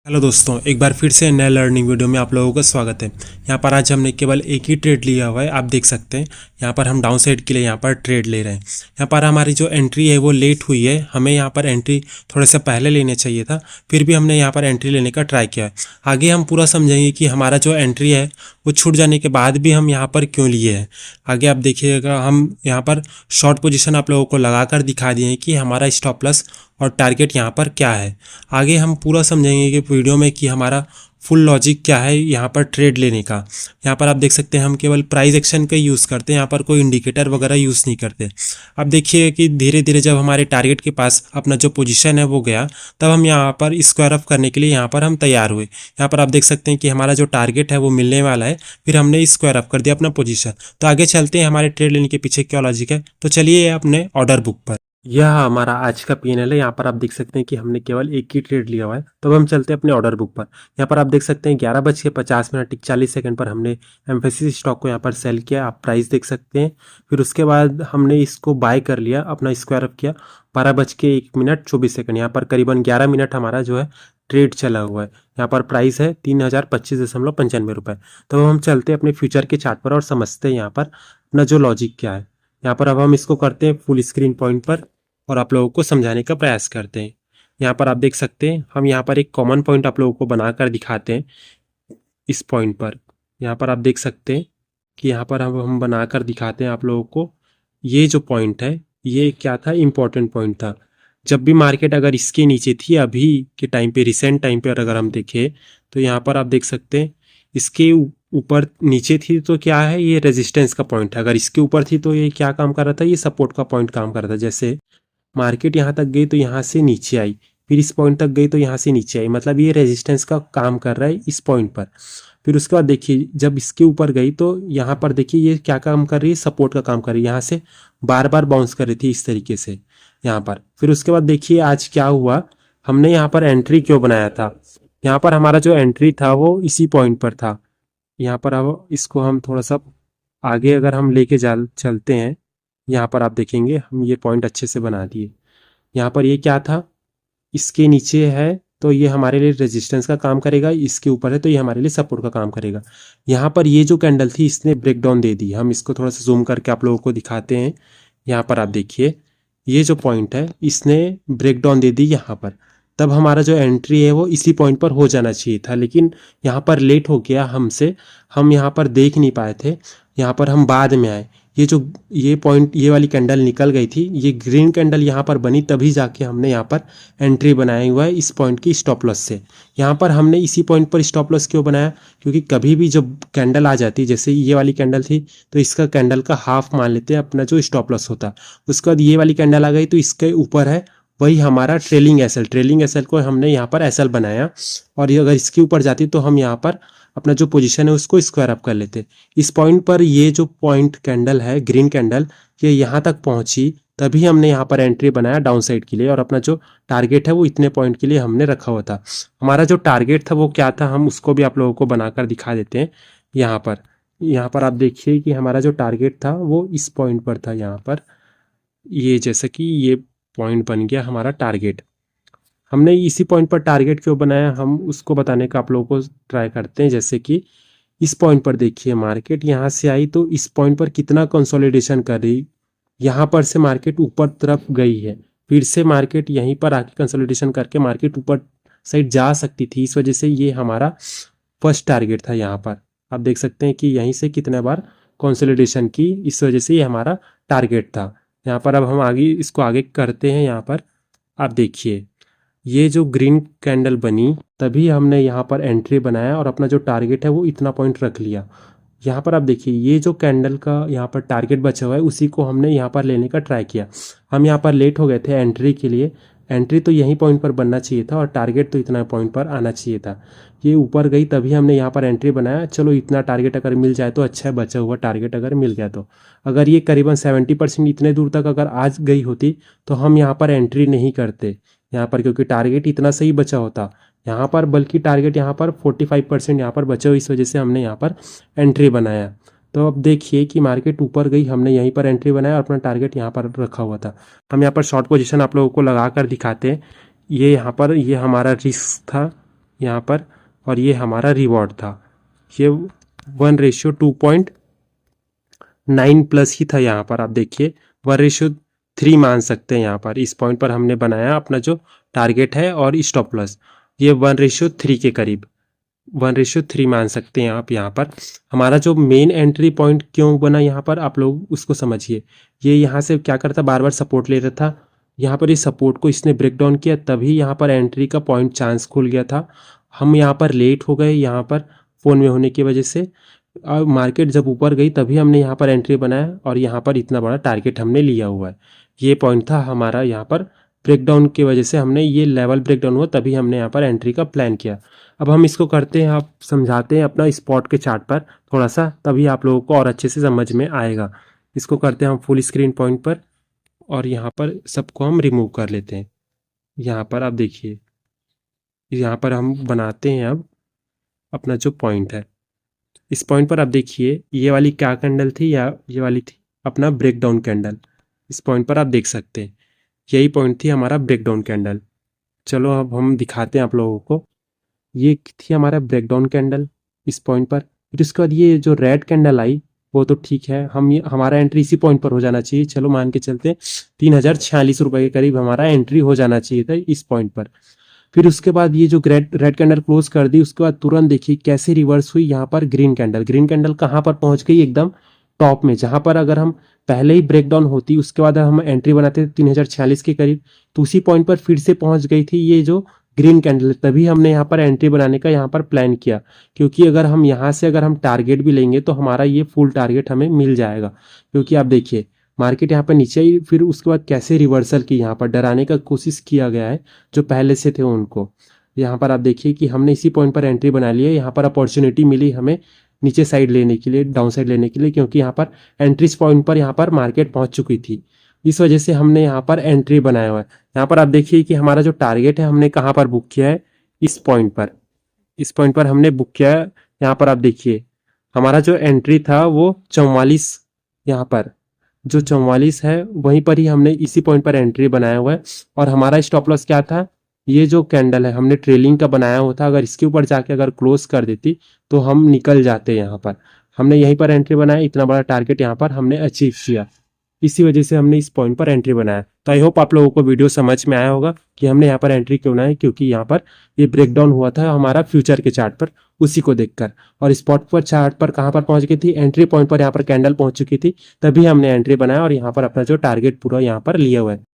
Hello दोस्तों, एक बार फिर से नए लर्निंग वीडियो में आप लोगों का स्वागत है। यहाँ पर आज हमने केवल एक ही ट्रेड लिया हुआ है। आप देख सकते हैं यहाँ पर हम डाउन साइड के लिए यहाँ पर ट्रेड ले रहे हैं। यहाँ पर हमारी जो एंट्री है वो लेट हुई है। हमें यहाँ पर एंट्री थोड़े से पहले लेने चाहिए था, फिर भी हमने यहाँ पर एंट्री लेने का ट्राई किया है। आगे हम पूरा समझेंगे कि हमारा जो एंट्री है वो छूट जाने के बाद भी हम यहाँ पर क्यों लिए हैं। आगे आप देखिएगा, हम यहाँ पर शॉर्ट पोजीशन आप लोगों को लगा कर दिखा दिए हैं कि हमारा स्टॉप लॉस और टारगेट यहाँ पर क्या है। आगे हम पूरा समझेंगे कि वीडियो में कि हमारा फुल लॉजिक क्या है यहाँ पर ट्रेड लेने का। यहाँ पर आप देख सकते हैं हम केवल प्राइस एक्शन का यूज़ करते हैं, यहाँ पर कोई इंडिकेटर वगैरह यूज़ नहीं करते। अब देखिए कि धीरे धीरे जब हमारे टारगेट के पास अपना जो पोजीशन है वो गया, तब हम यहाँ पर स्क्वायर अप करने के लिए यहाँ पर हम तैयार हुए। यहाँ पर आप देख सकते हैं कि हमारा जो टारगेट है वो मिलने वाला है, फिर हमने स्क्वायर अप कर दिया अपना पोजीशन। तो आगे चलते हैं हमारे ट्रेड लेने के पीछे क्या लॉजिक है। तो चलिए अपने ऑर्डर बुक पर। यह हमारा आज का पीएनएल है। यहाँ पर आप देख सकते हैं कि हमने केवल एक ही ट्रेड लिया हुआ है। तो अब हम चलते हैं अपने ऑर्डर बुक पर। यहाँ पर आप देख सकते हैं 11:50 41 सेकंड पर हमने एम्फेसिस स्टॉक को यहाँ पर सेल किया। आप प्राइस देख सकते हैं। फिर उसके बाद हमने इसको बाय कर लिया, अपना स्क्वायर अप किया 12:01 24 सेकंड। यहाँ पर करीबन 11 मिनट हमारा जो है ट्रेड चला हुआ है। यहाँ पर प्राइस है 3025.95 रुपये। तो हम चलते हैं अपने फ्यूचर के चार्ट पर और समझते हैं यहाँ पर अपना जो लॉजिक क्या है। यहाँ पर अब हम इसको करते हैं फुल स्क्रीन पॉइंट पर और आप लोगों को समझाने का प्रयास करते हैं। यहाँ पर आप देख सकते हैं हम यहाँ पर एक कॉमन पॉइंट आप लोगों को बनाकर दिखाते हैं इस पॉइंट पर। यहाँ पर आप देख सकते हैं कि यहाँ पर हम बनाकर दिखाते हैं आप लोगों को। ये जो पॉइंट है ये क्या था, इम्पोर्टेंट पॉइंट था। जब भी मार्केट अगर इसके नीचे थी अभी के टाइम पे, रिसेंट टाइम पे अगर हम देखें तो यहाँ पर आप देख सकते हैं इसके ऊपर नीचे थी तो क्या है, ये रेजिस्टेंस का पॉइंट है। अगर इसके ऊपर थी तो ये क्या काम कर रहा था, ये सपोर्ट का पॉइंट काम कर रहा था। जैसे मार्केट यहाँ तक गई तो यहाँ से नीचे आई, फिर इस पॉइंट तक गई तो यहाँ से नीचे आई, मतलब ये रेजिस्टेंस का काम कर रहा है इस पॉइंट पर। फिर उसके बाद देखिए जब इसके ऊपर गई तो यहाँ पर देखिए ये क्या काम कर रही है, सपोर्ट का काम कर रही है। यहाँ से बार बार बाउंस कर रही थी इस तरीके से यहाँ पर। फिर उसके बाद देखिए आज क्या हुआ, हमने यहाँ पर एंट्री क्यों बनाया था। यहाँ पर हमारा जो एंट्री था वो इसी पॉइंट पर था। यहाँ पर अब इसको हम थोड़ा सा आगे अगर हम लेके चलते हैं, यहाँ पर आप देखेंगे हम ये पॉइंट अच्छे से बना दिए। यहाँ पर ये क्या था, इसके नीचे है तो ये हमारे लिए रेजिस्टेंस का काम करेगा, इसके ऊपर है तो ये हमारे लिए सपोर्ट का काम करेगा। यहाँ पर ये जो कैंडल थी इसने ब्रेक डाउन दे दी। हम इसको थोड़ा सा जूम करके आप लोगों को दिखाते हैं। यहाँ पर आप देखिए ये जो पॉइंट है इसने ब्रेक डाउन दे दी यहाँ पर। तब हमारा जो एंट्री है वो इसी पॉइंट पर हो जाना चाहिए था, लेकिन यहाँ पर लेट हो गया हमसे, हम यहाँ पर देख नहीं पाए थे। यहाँ पर हम बाद में आए। ये पॉइंट, ये वाली कैंडल निकल गई थी, ये ग्रीन कैंडल यहाँ पर बनी, तभी जाके हमने यहाँ पर एंट्री बनाया हुआ है इस पॉइंट की स्टॉप लॉस से। यहाँ पर हमने इसी पॉइंट पर स्टॉप लॉस क्यों बनाया, क्योंकि कभी भी जब कैंडल आ जाती, जैसे ये वाली कैंडल थी तो इसका कैंडल का हाफ मान लेते हैं अपना जो स्टॉप लॉस होता। उसके बाद ये वाली कैंडल आ गई तो इसके ऊपर है वही हमारा ट्रेलिंग एसएल को हमने यहाँ पर एसएल बनाया। और ये अगर इसके ऊपर जाती तो हम यहाँ पर अपना जो पोजीशन है उसको स्क्वायर अप कर लेते। इस पॉइंट पर ये जो पॉइंट कैंडल है ग्रीन कैंडल, ये यहाँ तक पहुँची तभी हमने यहाँ पर एंट्री बनाया डाउन साइड के लिए। और अपना जो टारगेट है वो इतने पॉइंट के लिए हमने रखा हुआ था। हमारा जो टारगेट था वो क्या था, हम उसको भी आप लोगों को बनाकर दिखा देते हैं। यहाँ पर आप देखिए कि हमारा जो टारगेट था वो इस पॉइंट पर था। यहाँ पर ये जैसा कि ये पॉइंट बन गया हमारा टारगेट। हमने इसी पॉइंट पर टारगेट क्यों बनाया, हम उसको बताने का आप लोगों को ट्राई करते हैं। जैसे कि इस पॉइंट पर देखिए मार्केट यहाँ से आई तो इस पॉइंट पर कितना कंसोलिडेशन कर रही, यहाँ पर से मार्केट ऊपर तरफ गई है, फिर से मार्केट यहीं पर आके कंसोलिडेशन करके मार्केट ऊपर साइड जा सकती थी। इस वजह से ये हमारा फर्स्ट टारगेट था। यहाँ पर आप देख सकते हैं कि यहीं से कितने बार कंसोलिडेशन की, इस वजह से ये हमारा टारगेट था। यहाँ पर अब हम आगे इसको आगे करते हैं। यहाँ पर आप देखिए ये जो ग्रीन कैंडल बनी तभी हमने यहाँ पर एंट्री बनाया और अपना जो टारगेट है वो इतना पॉइंट रख लिया। यहाँ पर आप देखिए ये जो कैंडल का यहाँ पर टारगेट बचा हुआ है उसी को हमने यहाँ पर लेने का ट्राई किया। हम यहाँ पर लेट हो गए थे एंट्री के लिए। एंट्री तो यहीं पॉइंट पर बनना चाहिए था और टारगेट तो इतना पॉइंट पर आना चाहिए था। ये ऊपर गई तभी हमने यहाँ पर एंट्री बनाया। चलो इतना टारगेट अगर मिल जाए तो अच्छा है, बचा हुआ टारगेट अगर मिल गया तो। अगर ये करीबन 70% इतने दूर तक अगर आज गई होती तो हम यहाँ पर एंट्री नहीं करते यहाँ पर, क्योंकि टारगेट इतना सही बचा होता यहाँ पर, बल्कि टारगेट यहाँ पर 45% यहाँ पर बचे हो, इस वजह से हमने यहाँ पर एंट्री बनाया। तो अब देखिए कि मार्केट ऊपर गई, हमने यहीं पर एंट्री बनाया और अपना टारगेट यहाँ पर रखा हुआ था। हम यहाँ पर शॉर्ट पोजीशन आप लोगों को लगा कर दिखाते हैं। ये यहाँ पर ये हमारा रिस्क था, यहाँ पर, और ये हमारा रिवॉर्ड था। ये 1:2.9 प्लस ही था। यहाँ पर आप देखिए 1:3 मान सकते हैं। यहाँ पर इस पॉइंट पर हमने बनाया अपना जो टारगेट है और स्टॉप लॉस, ये 1:3 के करीब 1:3 मान सकते हैं आप। यहाँ पर हमारा जो मेन एंट्री पॉइंट क्यों बना यहाँ पर, आप लोग उसको समझिए। ये यहाँ से क्या करता, बार बार सपोर्ट ले रहा था। यहाँ पर इस सपोर्ट को इसने ब्रेक डाउन किया, तभी यहाँ पर एंट्री का पॉइंट चांस खुल गया था। हम यहाँ पर लेट हो गए, यहाँ पर फ़ोन में होने की वजह से। और मार्केट जब ऊपर गई तभी हमने यहाँ पर एंट्री बनाया और यहाँ पर इतना बड़ा टारगेट हमने लिया हुआ है। ये पॉइंट था हमारा। यहाँ पर ब्रेकडाउन की वजह से हमने ये लेवल ब्रेकडाउन हुआ, तभी हमने यहाँ पर एंट्री का प्लान किया। अब हम इसको करते हैं, आप समझाते हैं अपना स्पॉट के चार्ट पर थोड़ा सा, तभी आप लोगों को और अच्छे से समझ में आएगा। इसको करते हैं हम फुल स्क्रीन पॉइंट पर, और यहाँ पर सबको हम रिमूव कर लेते हैं। यहाँ पर आप देखिए, यहाँ पर हम बनाते हैं अब अपना जो पॉइंट है। इस पॉइंट पर आप देखिए, ये वाली क्या कैंडल थी, या ये वाली थी अपना ब्रेकडाउन कैंडल। इस पॉइंट पर आप देख सकते हैं, यही पॉइंट थी हमारा ब्रेकडाउन कैंडल। चलो अब हम दिखाते हैं आप लोगों को। ये थी हमारा ब्रेकडाउन कैंडल इस पॉइंट पर। फिर उसके बाद ये जो रेड कैंडल आई, वो तो ठीक है, हम ये हमारा एंट्री इसी पॉइंट पर हो जाना चाहिए। चलो मान के चलते 3046 रुपये के करीब हमारा एंट्री हो जाना चाहिए था इस पॉइंट पर। फिर उसके बाद ये जो रेड कैंडल क्लोज कर दी, उसके बाद तुरंत देखिए कैसे रिवर्स हुई यहाँ पर ग्रीन कैंडल। ग्रीन कैंडल कहाँ पर पहुंच गई, एकदम टॉप में, जहां पर अगर हम पहले ही ब्रेकडाउन होती, उसके बाद हम एंट्री बनाते थे 3046 के करीब, तो उसी पॉइंट पर फिर से पहुंच गई थी ये जो ग्रीन कैंडल। तभी हमने यहाँ पर एंट्री बनाने का यहाँ पर प्लान किया, क्योंकि अगर हम यहाँ से अगर हम टारगेट भी लेंगे तो हमारा ये फुल टारगेट हमें मिल जाएगा। क्योंकि आप देखिए मार्केट यहाँ पर नीचे ही, फिर उसके बाद कैसे रिवर्सल की यहाँ पर डराने का कोशिश किया गया है जो पहले से थे उनको। यहाँ पर आप देखिए कि हमने इसी पॉइंट पर एंट्री बना ली है। यहाँ पर अपॉर्चुनिटी मिली हमें नीचे साइड लेने के लिए, डाउन साइड लेने के लिए, क्योंकि यहाँ पर एंट्रीज पॉइंट पर यहाँ पर मार्केट पहुँच चुकी थी। इस वजह से हमने यहाँ पर एंट्री बनाया हुआ है। यहाँ पर आप देखिए कि हमारा जो टारगेट है हमने कहाँ पर बुक किया है, इस पॉइंट पर। इस पॉइंट पर हमने बुक किया है। यहाँ पर आप देखिए हमारा जो एंट्री था वो 44, यहाँ पर जो 44 है वहीं पर ही हमने इसी पॉइंट पर एंट्री बनाया हुआ है। और हमारा स्टॉप लॉस क्या था, ये जो कैंडल है हमने ट्रेलिंग का बनाया हुआ था, अगर इसके ऊपर जाके अगर क्लोज कर देती तो हम निकल जाते। यहाँ पर हमने यहीं पर एंट्री बनाया, इतना बड़ा टारगेट यहाँ पर हमने अचीव किया। इसी वजह से हमने इस पॉइंट पर एंट्री बनाया। तो आई होप आप लोगों को वीडियो समझ में आया होगा कि हमने यहाँ पर एंट्री क्यों बनाई, क्योंकि यहाँ पर ये ब्रेकडाउन हुआ था हमारा फ्यूचर के चार्ट पर, उसी को देखकर। और स्पॉट पर चार्ट पर कहाँ पर पहुंच गई थी, एंट्री पॉइंट पर यहाँ पर कैंडल पहुंच चुकी थी, तभी हमने एंट्री बनाया और यहाँ पर अपना जो टारगेट पूरा यहाँ पर लिया हुआ है।